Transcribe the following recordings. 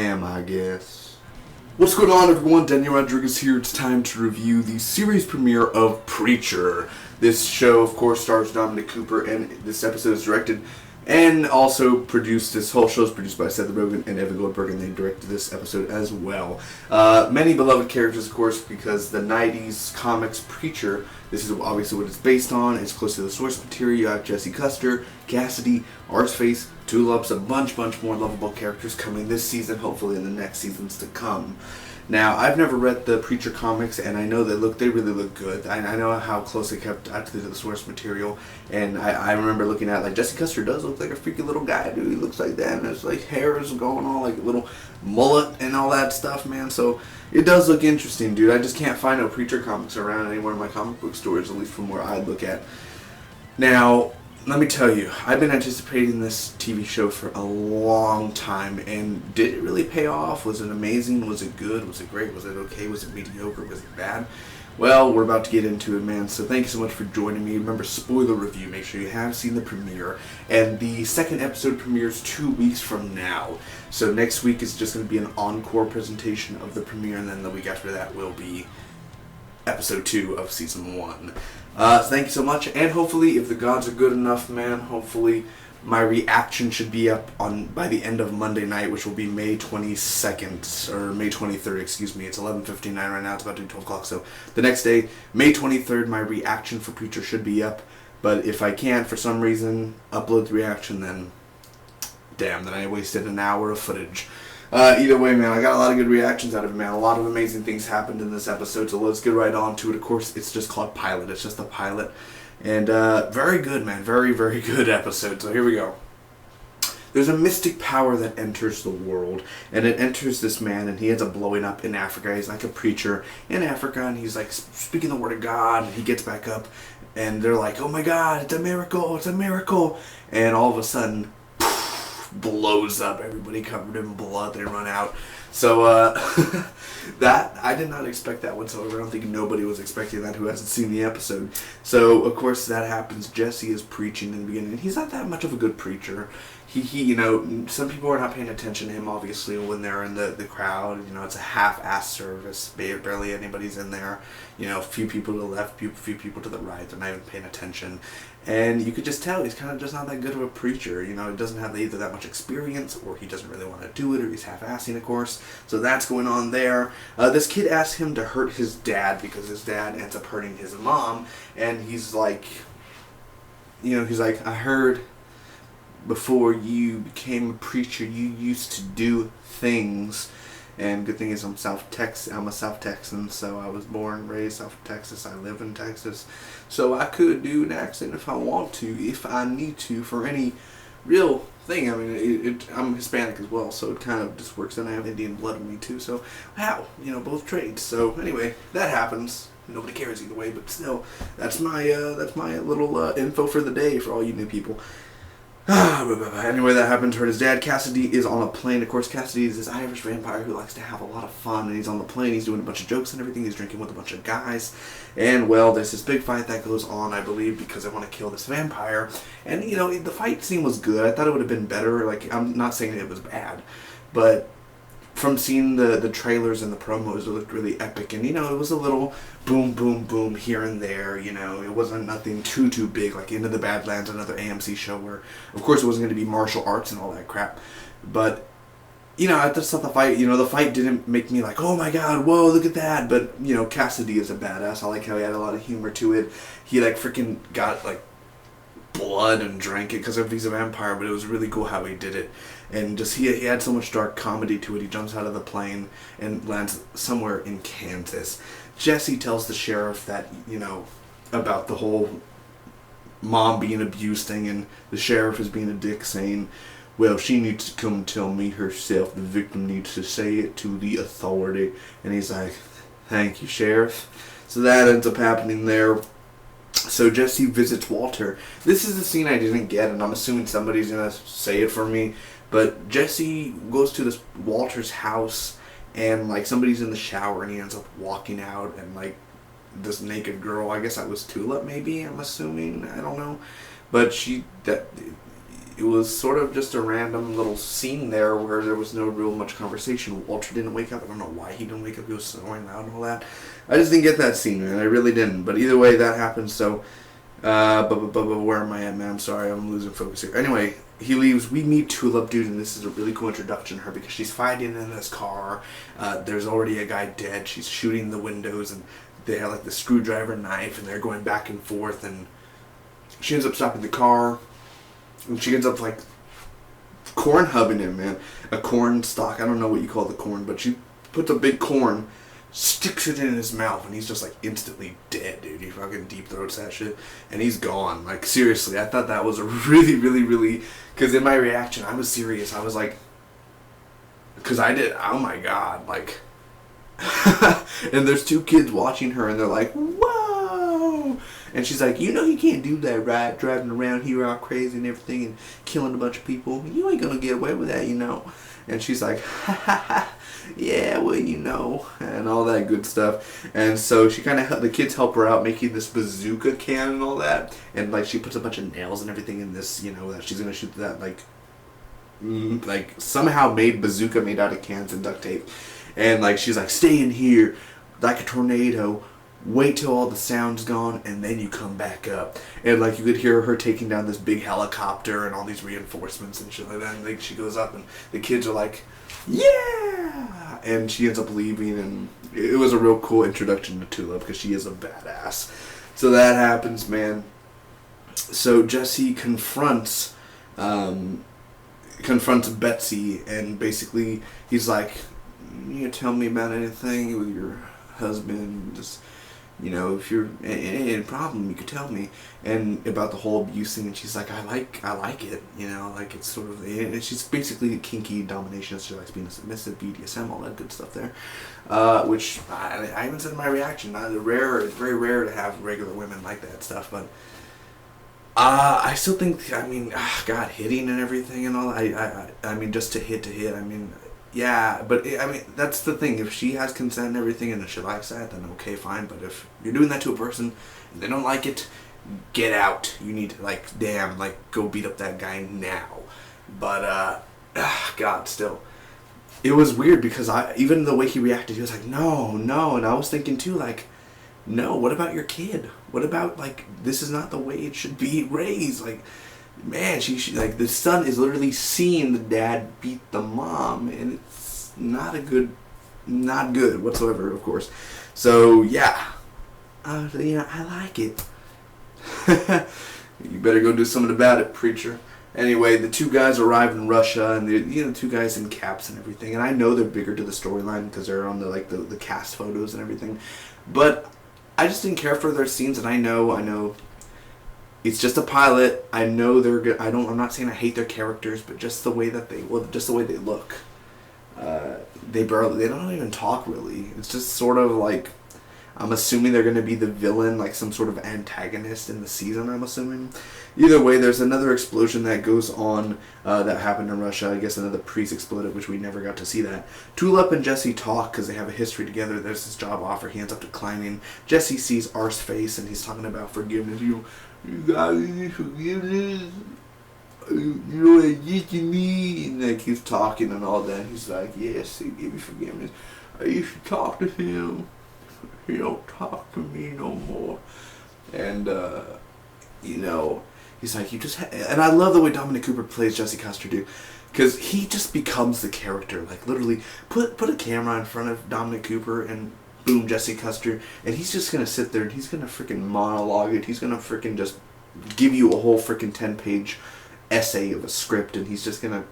am, I guess. What's going on, everyone? Daniel Rodriguez here. It's time to review the series premiere of Preacher. This show, of course, stars Dominic Cooper, and this episode is directed and also produced. This whole show is produced by Seth Rogen and Evan Goldberg, and they directed this episode as well. Many beloved characters, of course, because the 90s comics Preacher, this is obviously what it's based on. It's close to the source material. You have Jesse Custer, Cassidy, Arseface, Tulips, a bunch more lovable characters coming this season, hopefully in the next seasons to come. Now, I've never read the Preacher comics, and I know they really look good. I know how close they kept actually to the source material, and I remember looking at, like, Jesse Custer does look like a freaky little guy, dude. He looks like that, and his, like, hair is going on, like, a little mullet and all that stuff, man. So, it does look interesting, dude. I just can't find no Preacher comics around anywhere in my comic book stores, at least from where I look at. Now, let me tell you, I've been anticipating this TV show for a long time, and did it really pay off? Was it amazing? Was it good? Was it great? Was it okay? Was it mediocre? Was it bad? Well, we're about to get into it, man, so thank you so much for joining me. Remember, spoiler review, make sure you have seen the premiere, and the second episode premieres 2 weeks from now. So next week is just going to be an encore presentation of the premiere, and then the week after that will be episode 2 of season 1. So thank you so much, and hopefully, if the gods are good enough, man, hopefully my reaction should be up by the end of Monday night, which will be May 22nd, or May 23rd, excuse me. It's 11:59 right now, it's about to be 12 o'clock, so the next day, May 23rd, my reaction for Preacher should be up, but if I can't, for some reason, upload the reaction, then damn, then I wasted an hour of footage. Either way, man, I got a lot of good reactions out of it, man. A lot of amazing things happened in this episode, so let's get right on to it. Of course, it's just called Pilot. It's just a pilot. And very good, man. Very good episode. So here we go. There's a mystic power that enters the world, and it enters this man, and he ends up blowing up in Africa. He's like a preacher in Africa, and he's like speaking the word of God, and he gets back up, and they're like, oh my God, it's a miracle, it's a miracle. And all of a sudden, blows up, everybody covered in blood, they run out. So that, I did not expect that whatsoever. I don't think nobody was expecting that who hasn't seen the episode. So of course that happens. Jesse is preaching in the beginning, and he's not that much of a good preacher. He you know, some people are not paying attention to him, obviously, when they're in the crowd. You know, it's a half-assed service. Barely anybody's in there. You know, a few people to the left, few people to the right. They're not even paying attention. And you could just tell he's kind of just not that good of a preacher. You know, he doesn't have either that much experience, or he doesn't really want to do it, or he's half-assing, of course. So that's going on there. This kid asks him to hurt his dad because his dad ends up hurting his mom. And he's like, you know, he's like, I heard before you became a preacher, you used to do things. And good thing is I'm a South Texan, so I was born and raised South Texas. I live in Texas. So I could do an accent if I want to, if I need to, for any real thing. I mean, I'm Hispanic as well, so it kind of just works, and I have Indian blood in me too, so wow, you know, both trades. So anyway, that happens. Nobody cares either way, but still, that's my little info for the day for all you new people. Anyway, that happened. Hurt his dad. Cassidy is on a plane. Of course, Cassidy is this Irish vampire who likes to have a lot of fun, and he's on the plane. He's doing a bunch of jokes and everything. He's drinking with a bunch of guys, and well, there's this big fight that goes on, I believe, because they want to kill this vampire. And you know, the fight scene was good. I thought it would have been better. Like, I'm not saying it was bad, but from seeing the trailers and the promos, it looked really epic. And, you know, it was a little boom, boom, boom here and there. You know, it wasn't nothing too big, like Into the Badlands, another AMC show where, of course, it wasn't going to be martial arts and all that crap. But, you know, I just thought the fight didn't make me like, oh my God, whoa, look at that. But, you know, Cassidy is a badass. I like how he had a lot of humor to it. He, like, freaking got, like, blood and drank it because he's a vampire, but it was really cool how he did it. And just he had so much dark comedy to it. He jumps out of the plane and lands somewhere in Kansas. Jesse tells the sheriff that, you know, about the whole mom being abused thing, and the sheriff is being a dick, saying, well, she needs to come and tell me herself. The victim needs to say it to the authority. And he's like, thank you, sheriff. So that ends up happening there. So Jesse visits Walter. This is the scene I didn't get, and I'm assuming somebody's going to say it for me. But Jesse goes to this Walter's house, and like somebody's in the shower, and he ends up walking out, and like this naked girl, I guess that was Tulip maybe, I'm assuming, I don't know. But it was sort of just a random little scene there where there was no real much conversation. Walter didn't wake up. I don't know why he didn't wake up. He was snoring loud and all that. I just didn't get that scene, man. I really didn't. But either way, that happened. So, where am I at, man? I'm sorry, I'm losing focus here. Anyway, he leaves. We meet Tulip, dude, and this is a really cool introduction to her because she's fighting in this car. There's already a guy dead. She's shooting the windows, and they have like the screwdriver knife, and they're going back and forth, and she ends up stopping the car, and she ends up like corn hubbing him, man. A corn stalk. I don't know what you call the corn, but she puts a big corn, sticks it in his mouth, and he's just like instantly dead, dude. He fucking deep throats that shit, and he's gone. Like, seriously, I thought that was a really, really, really, because in my reaction, I was serious. I was like, because I did, oh my god, like, and there's two kids watching her, and they're like, whoa, and she's like, you know you can't do that, right? Driving around here all crazy and everything, and killing a bunch of people. You ain't gonna get away with that, you know. And she's like, ha ha ha, yeah, well, you know, and all that good stuff. And so she kind of, the kids help her out making this bazooka can and all that. And like she puts a bunch of nails and everything in this, you know, that she's gonna shoot that like somehow made bazooka made out of cans and duct tape. And like she's like, stay in here like a tornado. Wait till all the sound's gone, and then you come back up. And like you could hear her taking down this big helicopter and all these reinforcements and shit like that. And like she goes up, and the kids are like, yeah! And she ends up leaving, and it was a real cool introduction to Tulip because she is a badass. So that happens, man. So Jesse confronts Betsy, and basically he's like, you tell me about anything with your husband, just, you know, if you're any problem, you could tell me. And about the whole abuse thing, and she's like, I like it, you know, like it's sort of, and she's basically a kinky dominationist. She likes being submissive, BDSM, all that good stuff there, which I even said in my reaction, it's very rare to have regular women like that stuff, but I still think, I mean, God, hitting and everything and all, I mean, just to hit, I mean, yeah, but I mean, that's the thing. If she has consent and everything and she likes that, then okay, fine. But if you're doing that to a person and they don't like it, get out. You need to, like, damn, like, go beat up that guy now. But, God, still. It was weird because even the way he reacted, he was like, no. And I was thinking, too, like, no, what about your kid? What about, like, this is not the way it should be raised. Like, man, she like, the son is literally seeing the dad beat the mom, and it's not good whatsoever, of course. So yeah, you know, I like it. You better go do something about it, preacher. Anyway, the two guys arrive in Russia, and the two guys in caps and everything. And I know they're bigger to the storyline because they're on the cast photos and everything. But I just didn't care for their scenes, and I know. It's just a pilot. I know they're good. I'm not saying I hate their characters, but just the way that they look. They don't even talk really. It's just sort of like, I'm assuming they're going to be the villain, like some sort of antagonist in the season, I'm assuming. Either way, there's another explosion that goes on that happened in Russia. I guess another priest exploded, which we never got to see that. Tulip and Jesse talk because they have a history together. There's this job offer. He ends up declining. Jesse sees Ar's face, and he's talking about forgiveness. You got any forgiveness? You know what I did to me? And like he's talking and all that. He's like, yes, he gave me forgiveness. I used to talk to him. He don't talk to me no more. And you know, he's like, you just. And I love the way Dominic Cooper plays Jesse Custer, dude, because he just becomes the character. Like literally, put a camera in front of Dominic Cooper and boom, Jesse Custer, and he's just gonna sit there and he's gonna freaking monologue it. He's gonna freaking just give you a whole freaking 10-page essay of a script, and he's gonna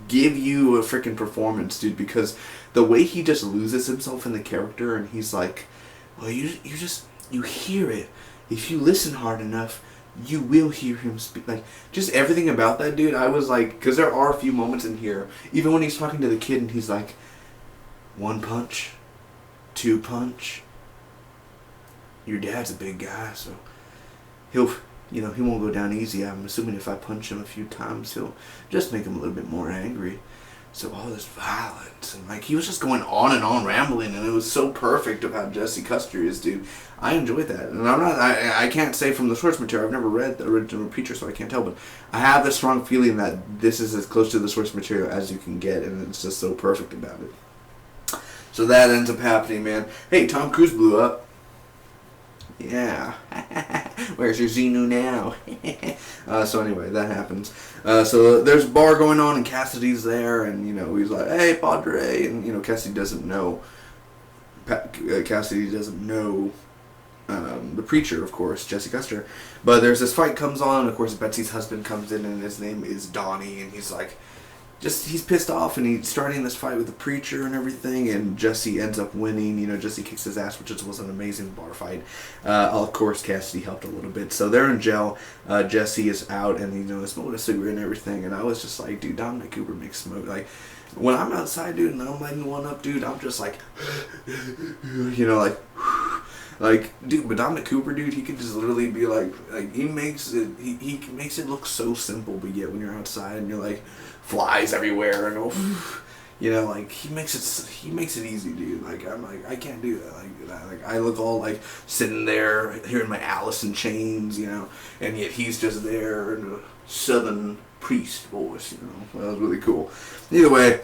give you a freaking performance, dude. Because the way he just loses himself in the character, and he's like, well, you hear it. If you listen hard enough, you will hear him speak. Like, just everything about that dude. I was like, because there are a few moments in here, even when he's talking to the kid, and he's like, 1 punch. 2 punch. Your dad's a big guy, so he won't go down easy. I'm assuming if I punch him a few times, he'll just make him a little bit more angry. So all this violence, and like he was just going on and on rambling, and it was so perfect of how Jesse Custer is, dude. I enjoyed that, and I can't say from the source material. I've never read the original Preacher, so I can't tell. But I have this strong feeling that this is as close to the source material as you can get, and it's just so perfect about it. So that ends up happening, man. Hey, Tom Cruise blew up. Yeah. Where's your Xenu now? So anyway, that happens. So there's a bar going on, and Cassidy's there, and, you know, he's like, hey, Padre, and, you know, Cassidy doesn't know the Preacher, of course, Jesse Custer. But there's this fight comes on, and of course Betsy's husband comes in, and his name is Donnie, and he's like, he's pissed off, and he's starting this fight with the Preacher and everything, and Jesse ends up winning. You know, Jesse kicks his ass, which was an amazing bar fight. Of course, Cassidy helped a little bit. So they're in jail. Jesse is out, and, you know, smoking a cigarette and everything, and I was just like, dude, Dominic Cooper makes smoke. Like, when I'm outside, dude, and I'm lighting one up, dude, I'm just like, you know, like, dude, but Dominic Cooper, dude, he could just literally be like he makes it look so simple, but yet when you're outside and you're like, flies everywhere, and you know, like, he makes it easy, dude. Like, I'm like, I can't do that. Like I look all like sitting there hearing my Alice in Chains, you know, and yet he's just there in a southern priest voice, you know. That was really cool. Either way,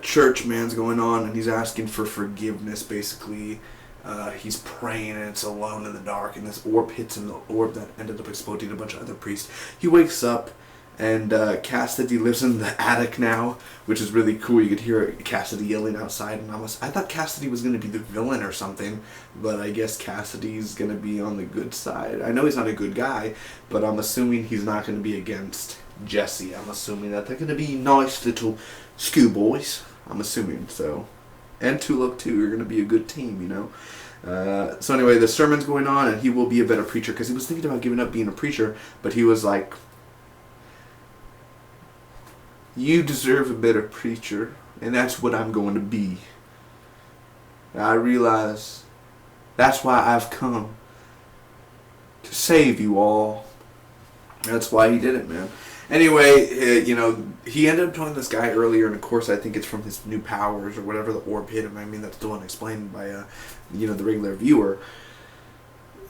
church man's going on, and he's asking for forgiveness, basically. He's praying, and it's alone in the dark, and this orb hits him, the orb that ended up exploding a bunch of other priests. He wakes up, and Cassidy lives in the attic now, which is really cool. You could hear Cassidy yelling outside, and I thought Cassidy was going to be the villain or something, but I guess Cassidy's going to be on the good side. I know he's not a good guy, but I'm assuming he's not going to be against Jesse. I'm assuming that they're going to be nice little schoolboys. I'm assuming so. And Tulip, too, are going to be a good team, you know. So anyway, the sermon's going on, and he will be a better preacher, because he was thinking about giving up being a preacher, but he was like, you deserve a better preacher, and that's what I'm going to be. I realize that's why I've come, to save you all. That's why he did it, man. Anyway, you know, he ended up telling this guy earlier, and of course I think it's from his new powers or whatever the orb hit him. I mean, that's still unexplained by, you know, the regular viewer.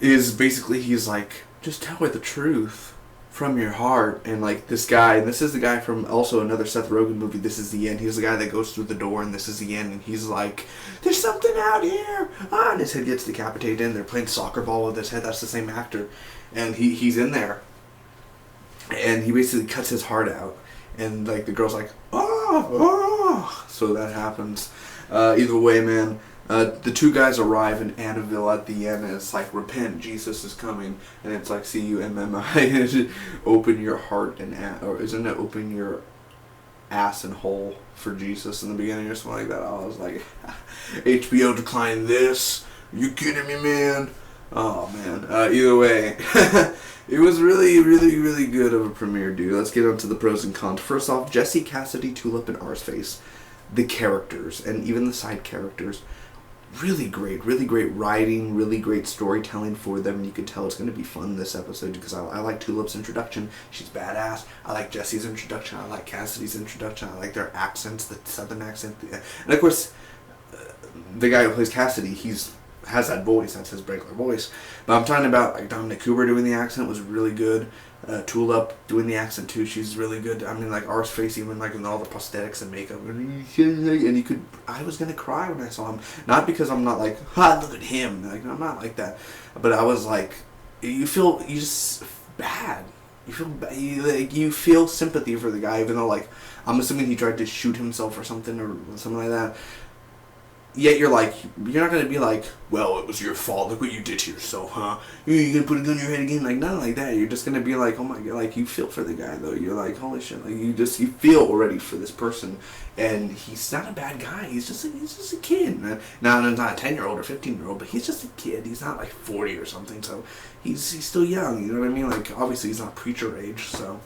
Is basically he's like, just tell her the truth from your heart. And like this guy, and this is the guy from also another Seth Rogen movie, This Is the End. He's the guy that goes through the door, and this is the end. And he's like, there's something out here. And his head gets decapitated, and they're playing soccer ball with his head. That's the same actor. And he's in there. And he basically cuts his heart out, and like the girl's like, oh. So that happens. Either way, man, the two guys arrive in Annabelle at the end, and it's like, repent, Jesus is coming, and it's like, CUMMI, open your heart and or isn't it open your ass and hole for Jesus in the beginning or something like that? I was like, HBO declined this. Are you kidding me, man? Oh man. Either way. It was really, really, really good of a premiere, dude. Let's get on to the pros and cons. First off, Jesse, Cassidy, Tulip, and Arseface. The characters, and even the side characters, really great writing, really great storytelling for them. You could tell it's going to be fun this episode, because I like Tulip's introduction. She's badass. I like Jesse's introduction. I like Cassidy's introduction. I like their accents, the southern accent. And of course, the guy who plays Cassidy, has that voice. That's his regular voice. But I'm talking about like Dominic Cooper doing the accent was really good. Tulip doing the accent too. She's really good. I mean, like Arseface, even like with all the prosthetics and makeup, and you could. I was gonna cry when I saw him. Not because I'm not like, look at him. Like, I'm not like that. But I was like, you just bad. You feel sympathy for the guy, even though like I'm assuming he tried to shoot himself or something like that. Yet you're like, you're not going to be like, well, it was your fault, look what you did to yourself, huh? You're going to put a gun in your head again? Like, nothing like that. You're just going to be like, oh my god, like, you feel for the guy, though. You're like, holy shit, like, you feel already for this person. And he's not a bad guy. He's just a kid. Now, not a 10-year-old or 15-year-old, but he's just a kid. He's not like 40 or something, so he's still young, you know what I mean? Like, obviously he's not preacher age, so...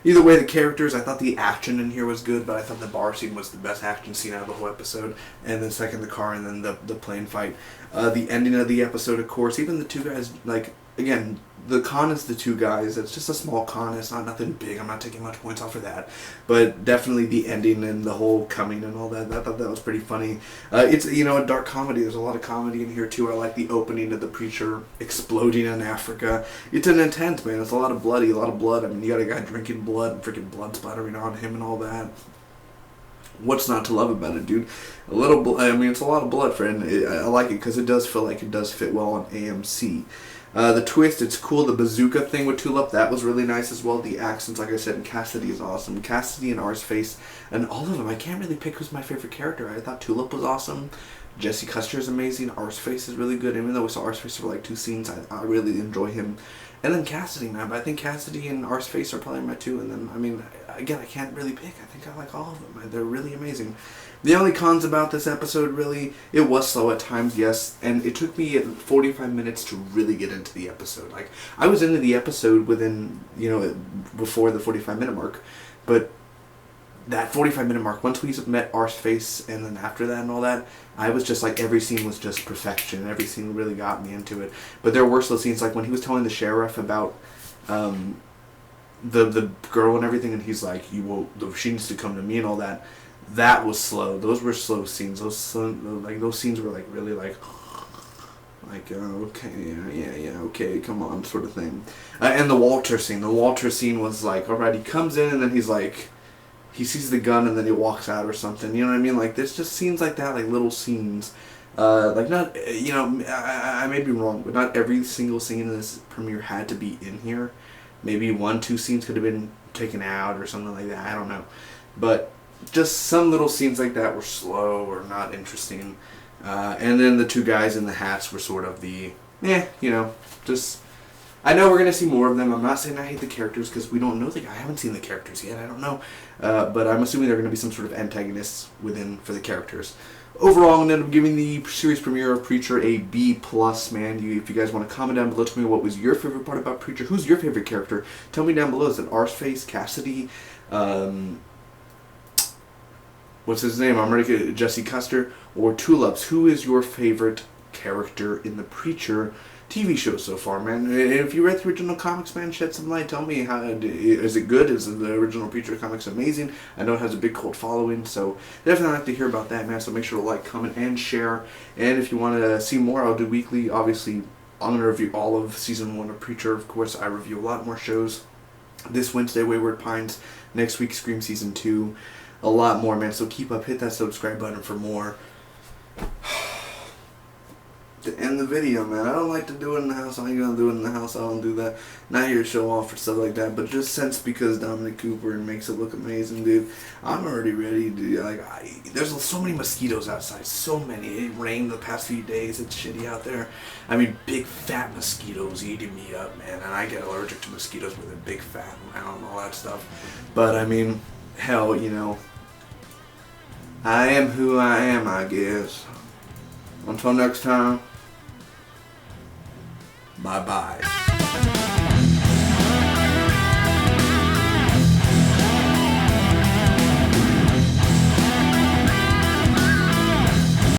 Either way, the characters, I thought the action in here was good, but I thought the bar scene was the best action scene out of the whole episode. And then second, the car, and then the plane fight. The ending of the episode, of course, even the two guys, like, again, the con is the two guys. It's just a small con. It's not nothing big. I'm not taking much points off for that. But definitely the ending and the whole coming and all that. I thought that was pretty funny. It's, you know, a dark comedy. There's a lot of comedy in here too. I like the opening of the preacher exploding in Africa. It's an intense, man. It's a lot of blood. I mean, you got a guy drinking blood and freaking blood splattering on him and all that. What's not to love about it, dude? A little, I mean, it's a lot of blood, friend. I like it because it does feel like it does fit well on AMC. The twist, it's cool. The bazooka thing with Tulip, that was really nice as well. The accents, like I said, and Cassidy is awesome. Cassidy and Arseface, and all of them. I can't really pick who's my favorite character. I thought Tulip was awesome. Jesse Custer is amazing. Arseface is really good. Even though we saw Arseface for like 2 scenes, I really enjoy him. And then Cassidy, man. But I think Cassidy and Arseface are probably my 2. And then, I mean, again, I can't really pick. I think I like all of them. They're really amazing. The only cons about this episode, really, it was slow at times, yes, and it took me 45 minutes to really get into the episode. Like, I was into the episode within, you know, before the 45-minute mark, but that 45-minute mark, once we met Arseface, and then after that and all that, I was just like, every scene was just perfection. Every scene really got me into it. But there were slow scenes, like when he was telling the sheriff about the girl and everything, and he's like, she needs to come to me and all that. That was slow. Those were slow scenes. Those scenes were like really like okay, yeah, okay, come on, sort of thing. And the Walter scene. The Walter scene was like, alright, he comes in and then he's like, he sees the gun and then he walks out or something. You know what I mean? Like, there's just scenes like that, like little scenes. Like not, you know, I may be wrong, but not every single scene in this premiere had to be in here. Maybe 1-2 scenes could have been taken out or something like that. I don't know, but just some little scenes like that were slow or not interesting. And then the 2 guys in the hats were sort of the, you know, just, I know we're going to see more of them. I'm not saying I hate the characters because we don't know I haven't seen the characters yet. I don't know. But I'm assuming they're going to be some sort of antagonists for the characters. Overall, I'm going to end up giving the series premiere of Preacher a B+, man. If you guys want to comment down below, tell me what was your favorite part about Preacher. Who's your favorite character? Tell me down below. Is it Arseface, Cassidy, what's his name? I'm ready to get Jesse Custer or Tulips. Who is your favorite character in the Preacher TV show so far, man? If you read the original comics, man, shed some light. Tell me, is it good? Is the original Preacher comics amazing? I know it has a big cult following, so definitely like to hear about that, man. So make sure to like, comment, and share. And if you want to see more, I'll do weekly. Obviously, I'm going to review all of Season 1 of Preacher. Of course, I review a lot more shows. This Wednesday, Wayward Pines. Next week, Scream Season 2. A lot more, man. So keep up. Hit that subscribe button for more. To end the video, man. I don't like to do it in the house. I ain't gonna do it in the house. I don't do that. Not here to show off or stuff like that. But just since because Dominic Cooper and makes it look amazing, dude. I'm already ready to there's so many mosquitoes outside. So many. It rained the past few days. It's shitty out there. I mean, big fat mosquitoes eating me up, man. And I get allergic to mosquitoes with a big fat round and all that stuff. But I mean, hell, you know, I am who I am, I guess. Until next time, bye-bye.